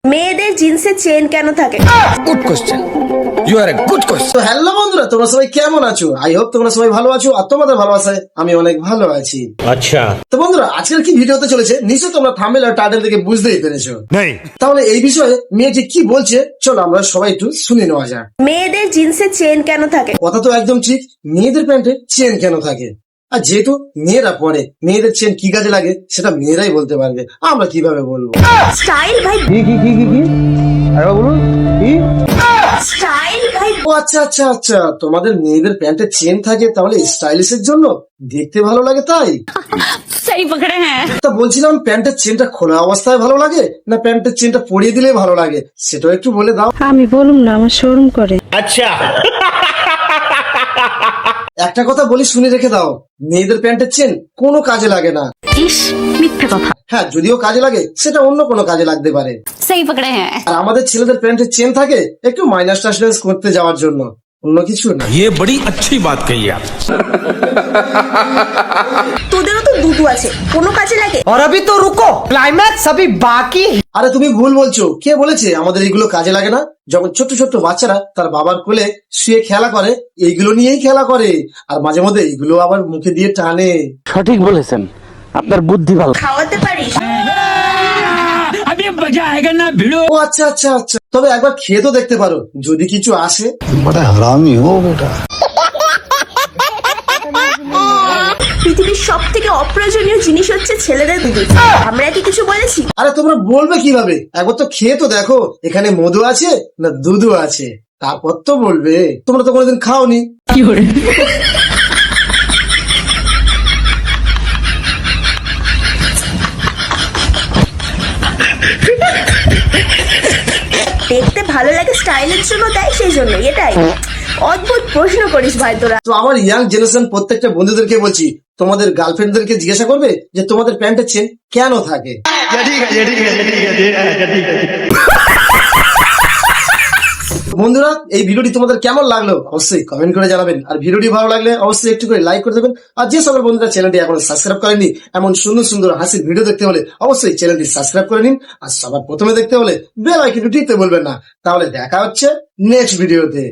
মেয়েদের জিন্সের চেন কেন থাকে? Good question, you are a good question. তো হ্যালো বন্ধুরা, তোমরা সবাই কেমন আছো? আই হোপ তোমরা সবাই ভালো আছো আর তোমাদের ভালোবাসায় আমি অনেক ভালো আছি। আচ্ছা, তো বন্ধুরা, আজকের কি ভিডিও হতে চলেছে নিশ্চয়ই তোমরা থাম্বনেল আর টাইটেল থেকে বুঝতেই পেরেছো। তাহলে এই বিষয়ে মেয়েটি কি বলছে চলো আমরা সবাই একটু শুনে নেওয়া যাক। মেয়েদের জিন্সের চেন কেন থাকে? কথা তো একদম ঠিক, মেয়েদের প্যান্টে চেন কেন থাকে? আর যেহেতু মেয়েরা পরে, মেয়েদের চেন কি কাজে লাগে সেটা মেয়েরাই বলতে পারবে, আমরা কিভাবে বলবো? স্টাইল ভাই, স্টাইল ভাই। ও আচ্ছা আচ্ছা আচ্ছা, তোমাদের মেয়েদের প্যান্টে চেন থাকে তাহলে স্টাইলিশের জন্য, দেখতে ভালো লাগে তাই? सही पकड़े हैं। তা বলছিলাম প্যান্টের চেনটা খোলা অবস্থায় ভালো লাগে না প্যান্টের চেনটা পরিয়ে দিলে ভালো লাগে, সেটাও একটু বলে দাও। আমি বলুম না, আমার শরম করে। আচ্ছা। একটা কথা বলি শুনে রেখে দাও, মেয়েদের প্যান্টের চেন কোনো কাজে লাগে না। इश मिथ्या कथा। হ্যাঁ, যদিও কাজে লাগে সেটা অন্য কোনো কাজে লাগতে পারে। सही पकड़े हैं। আর আমাদের ছেলেদের প্যান্টের চেন থাকে একটু মাইনাস টাইনাস করতে যাওয়ার জন্য, অন্য কিছু না। ये बड़ी अच्छी बात कही आप। তোদেরও তো দুটো আছে, কোনো কাজে লাগে? और अभी तो रुको, क्लाइमैक्स अभी बाकी है। আরে তুমি ভুল বলছো, কে বলেছে আমাদের এগুলো কাজে লাগে না? যখন ছোট ছোট বাচ্চারা তার বাবার কোলে শুয়ে খেলা করে এইগুলো নিয়েই খেলা করে, আর মাঝে মধ্যে এইগুলো আবার মুখে দিয়ে টানে। সঠিক বলেছেন, আপনার বুদ্ধি ভালো। খাওয়াতে পারিস? ও আচ্ছা আচ্ছা আচ্ছা, তবে একবার খেয়ে তো দেখতে পারো যদি কিছু আসে। পৃথিবীর সব থেকে অপ্রয়োজনীয় জিনিস হচ্ছে ছেলেদের দুধ। আমরা কি কিছু বলেছি? আরে তোমরা বলবে কিভাবে? একবার তো খেয়ে তো দেখো এখানে মধু আছে না দুধও আছে, তারপর তো বলবে। তোমরা তো কোনোদিন খাওনি। দেখতে ভালো লাগে স্টাইলের জন্য, তাই সেই জন্য এটাই। অদ্ভুত প্রশ্ন করিস ভাই তোরা। তো আমার ইয়াং জেনারেশন প্রত্যেকটা বন্ধুদেরকে বলছি, তোমাদের গার্লফ্রেন্ডদেরকে জিজ্ঞাসা করবে যে তোমাদের প্যান্টের চেন কেন থাকে। বন্ধুরা, এই ভিডিওটি তোমাদের কেমন লাগলো অবশ্যই কমেন্ট করে জানাবেন, আর ভিডিওটি ভালো লাগলে অবশ্যই একটু করে লাইক করে দেবেন। আর যে সকল বন্ধুরা চ্যানেলটি এখনো সাবস্ক্রাইব করেনি, এমন সুন্দর সুন্দর হাসির ভিডিও দেখতে হলে অবশ্যই চ্যানেলটি সাবস্ক্রাইব করে নিন। আর সবার প্রথমে দেখতে হলে বেল আইকনটি টিপতে বলবেন না। তাহলে দেখা হচ্ছে নেক্সট ভিডিওতে।